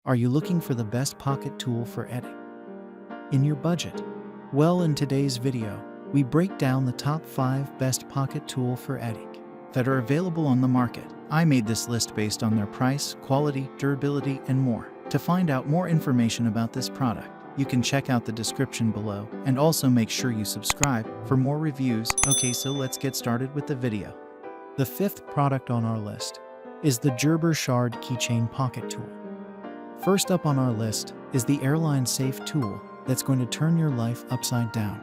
Are you looking for the best pocket tool for editing in your budget? Well, in today's video, we break down the top 5 best pocket tool for editing that are available on the market. I made this list based on their price, quality, durability, and more. To find out more information about this product, you can check out the description below, and also make sure you subscribe for more reviews. Okay, so let's get started with the video. The 5th product on our list is the Gerber Shard Keychain Pocket Tool. First up on our list is the airline safe tool that's going to turn your life upside down.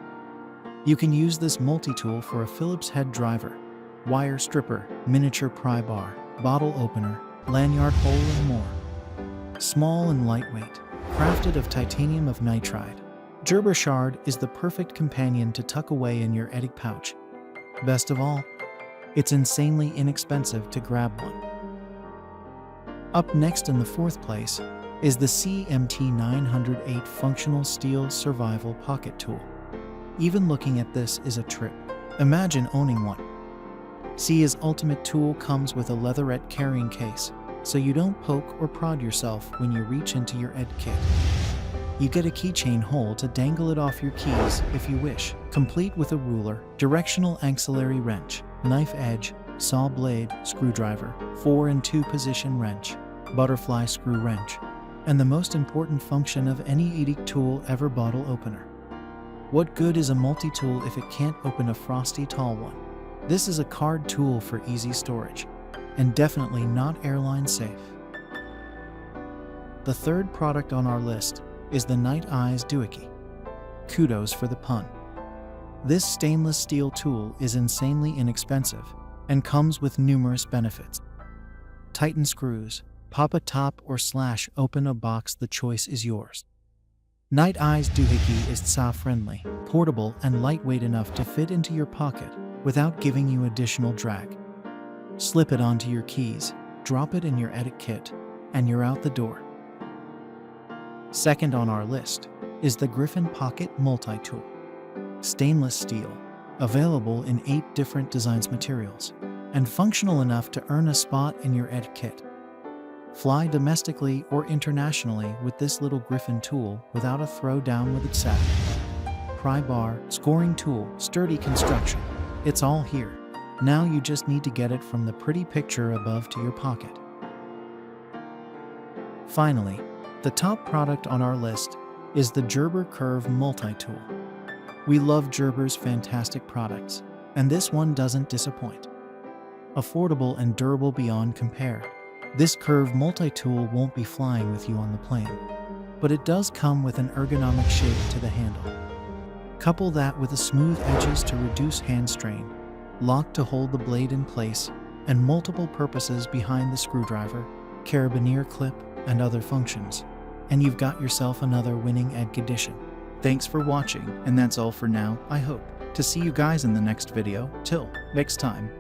You can use this multi-tool for a Phillips head driver, wire stripper, miniature pry bar, bottle opener, lanyard hole, and more. Small and lightweight, crafted of titanium of nitride, Gerber Shard is the perfect companion to tuck away in your edit pouch. Best of all, it's insanely inexpensive to grab one. Up next in the 4th place is the CMT 908 Functional Steel Survival Pocket Tool. Even looking at this is a trip. Imagine owning one. CIE's ultimate tool comes with a leatherette carrying case, so you don't poke or prod yourself when you reach into your ed kit. You get a keychain hole to dangle it off your keys if you wish, complete with a ruler, directional axillary wrench, knife edge, saw blade, screwdriver, 4 and 2 position wrench, butterfly screw wrench, and the most important function of any EDC tool ever, bottle opener. What good is a multi-tool if it can't open a frosty tall one? This is a card tool for easy storage, and definitely not airline safe. The 3rd product on our list is the Nite Ize DoohicKey. Kudos for the pun. This stainless steel tool is insanely inexpensive and comes with numerous benefits. Tighten screws, pop a top or slash open a box, the choice is yours. Nite Ize DoohicKey is SA-friendly, portable, and lightweight enough to fit into your pocket without giving you additional drag. Slip it onto your keys, drop it in your edit kit, and you're out the door. Second on our list is the Griffin Pocket Multi-Tool. Stainless steel, available in 8 different designs, materials, and functional enough to earn a spot in your edit kit. Fly domestically or internationally with this little Griffin tool without a throw down with its sack. Pry bar, scoring tool, sturdy construction. It's all here. Now you just need to get it from the pretty picture above to your pocket. Finally, the top product on our list is the Gerber Curve Multi-Tool. We love Gerber's fantastic products, and this one doesn't disappoint. Affordable and durable beyond compare, this curved multi-tool won't be flying with you on the plane, but it does come with an ergonomic shape to the handle. Couple that with the smooth edges to reduce hand strain, lock to hold the blade in place, and multiple purposes behind the screwdriver, carabiner clip, and other functions, and you've got yourself another winning ed edition. Thanks for watching, and that's all for now. I hope to see you guys in the next video. Till next time.